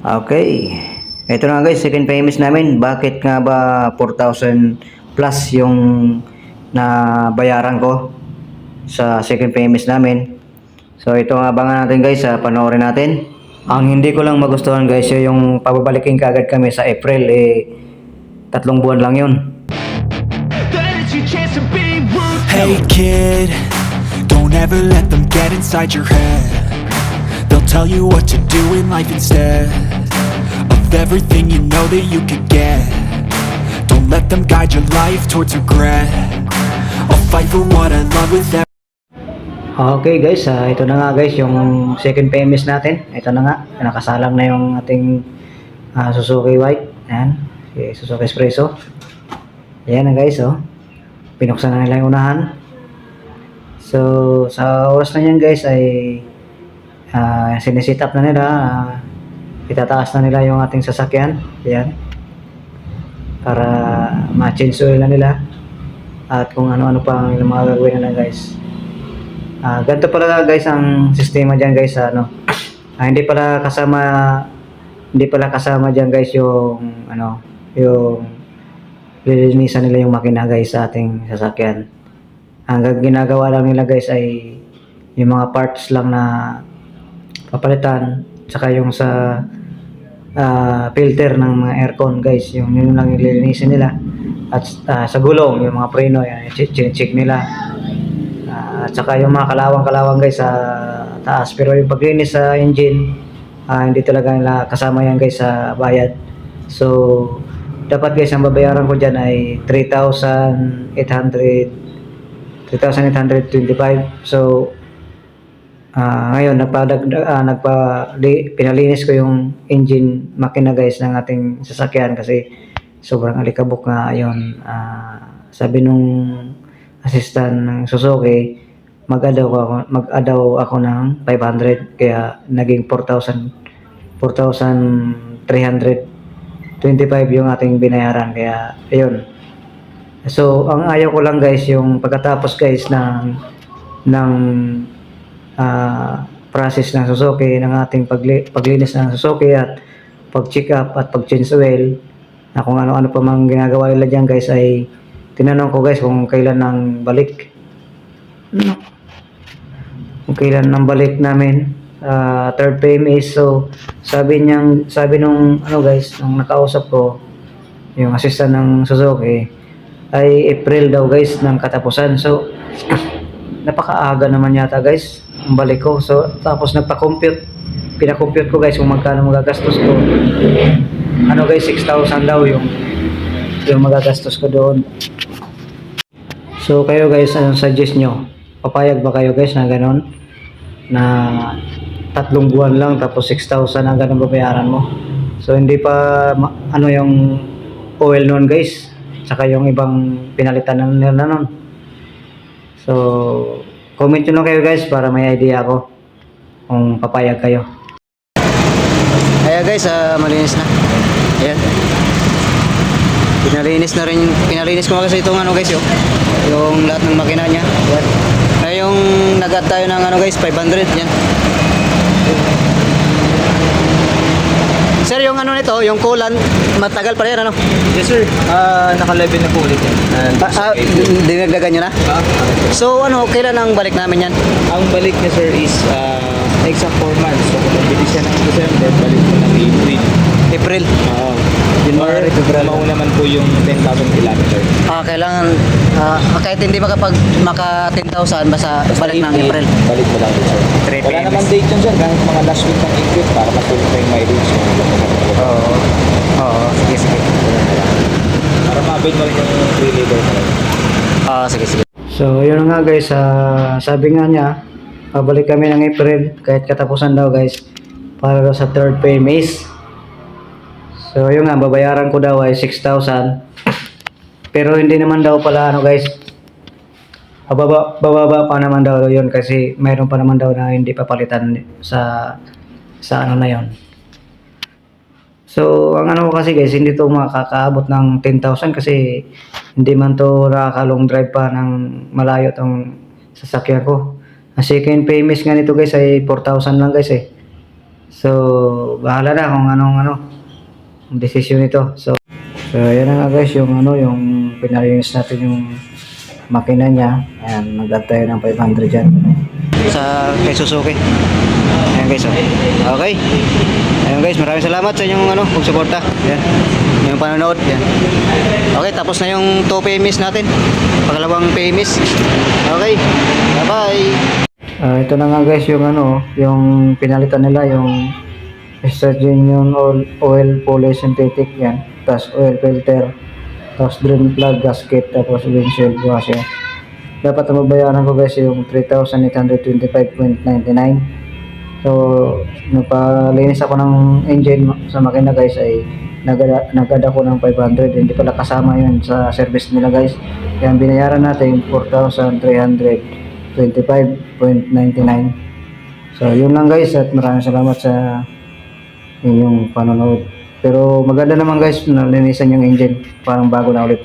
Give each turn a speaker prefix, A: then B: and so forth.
A: Okay. Ito na guys, second payments namin. Bakit nga ba 4,000 plus yung nabayaran ko sa second payments namin? So ito ang abangan natin guys, panoorin natin. Ang hindi ko lang magustuhan guys, yung pababalikin kaagad kami sa April, 3 buwan lang yun.
B: Hey kid, don't ever let them get inside your head. They'll tell you what to do in life instead of everything you know that you could get. Don't let them guide your life towards regret. I'll fight for what I love with every.
A: Okay guys, ito na nga guys yung second payments natin. Ito na nga, nakasalang na yung ating Suzuki White. Ayan, Suzuki Espresso. Ayan na guys, oh. Pinuksan na nila yung unahan. So, sa oras na yan guys ay sinisit up na nila. Itataas na nila yung ating sasakyan. Ayan. Para ma-change oil na nila. At kung ano-ano pa ang mga gagawin na guys. Ganito pala guys ang sistema diyan guys, hindi pala kasama diyan guys yung yung lilinisan nila yung makina guys sa ating sasakyan. Ang ginagawa lang nila guys ay yung mga parts lang na papalitan, saka yung sa filter ng mga aircon guys, yun lang yung lilinisin nila. At sa gulong, yung mga preno, yan, check nila. At saka yung mga kalawang guys sa taas, pero yung paglinis sa engine, hindi talaga nila kasama yan guys sa bayad. So dapat guys ang babayaran ko dyan ay 3,825. So ngayon pinalinis ko yung engine makina guys ng ating sasakyan kasi sobrang alikabok nga yun. Sabi nung assistant ng Suzuki, mag-adaw ako ng 500, kaya naging 4,325 yung ating binayaran, kaya ayun. So ang ayaw ko lang guys yung pagkatapos guys ng process ng Suzuki, ng ating paglinis ng Suzuki at pag-check up at pag-change oil, na kung ano-ano pa mang ginagawa nila dyan guys, ay tinanong ko guys kung kailan nang balik. Kung kailan nang balik namin third payment. So sabi nung guys, nung nakausap ko yung assistant ng Suzuki, ay April daw guys ng katapusan. So napakaaga naman yata guys ang balik ko. So tapos pina-compute ko guys kung magkano magagastos ko. Guys, 6,000 daw yung magagastos ko doon. So kayo guys, anong suggest nyo? Papayag ba kayo guys na ganon? Na 3 buwan lang tapos 6,000 ang ganun babayaran mo? So hindi pa yung oil noon guys, saka yung ibang pinalitan na nila noon. So comment nyo lang kayo guys para may idea ako kung papayag kayo. Ayan guys, malinis na. Ayan. Pinalinis ko kasi itong guys, yung lahat ng makina niya. Ayan. Ay yung nag-add tayo ng guys, 500 yan. Sir, yung nito, yung coolant, matagal pa rin
C: Yes sir, naka-level na po ulit yan.
A: Dinagdagan nyo na? So kailan ang balik namin yan?
C: Ang balik niya sir is exact 4 months. So kung nabili siya ng December, balik mo ng April.
A: January, February.
C: Mauna man po yung 10,000 kilometer.
A: Kailangan, kahit hindi maka 10,000, basta balik ng April.
C: Balik mo lang sir. Wala naman date yun sir, kahit mga last week ng April para matuloy pa yung mileage.
A: Oo, sige.
C: Para ma-avail mo rin yung free labor mo.
A: Sige. So, yun nga guys, sabi nga niya, pabalik kami ng April, kahit katapusan daw guys, para daw sa third payments. So, yun nga, babayaran ko daw ay 6,000. Pero hindi naman daw pala guys, bababa pa naman daw yun kasi mayroon pa naman daw na hindi papalitan sa na yun. So, ang kasi guys, hindi to makakaabot ng 10,000 kasi hindi man to nakaka-long drive pa ng malayo tong sasakyan ko. Ang second payments nga nito guys ay 4,000 lang guys. So bahala na kung anong ang desisyon nito. So yan na nga guys, yung yung pinalinis natin yung makina niya. Ayan, nag-add tayo ng 500 dyan sa kay Suzuki. Ayan guys, okay. Ayan guys, maraming salamat sa inyong pagsuporta. Ayan, yung panonood. Ayan. Okay, tapos na yung 2 PMS natin. Pangalawang PMS. Okay, bye-bye. Ito na nga guys yung yung pinalitan nila yung extra genuine oil pulley synthetic yan. Tapos oil filter. Tapos drain plug, gasket, tapos windshield washer. Dapat ang babayaran ko guys yung 3,825.99. So, nagpalinis ako ng engine sa makina guys ay nagad ako ng 500. Hindi pala kasama yun sa service nila guys. Kaya ang binayaran natin 4,325.99. So, yun lang guys at maraming salamat sa inyong panonood. Pero maganda naman guys, nalinisan yung engine. Parang bago na ulit.